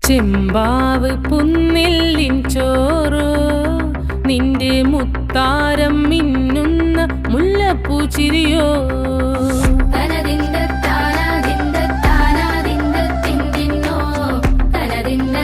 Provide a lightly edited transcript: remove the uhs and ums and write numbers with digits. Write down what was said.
ചെമ്പാവ് പുന്നെല്ലിൻ ചോറോ നിന്റെ മുത്താരം മിന്നുന്ന മുല്ലപ്പൂച്ചിരിയോ തനതിന്ത താനാതിന്ത താനാതിന്ത തിന്തിന്നോ തനതിന്ത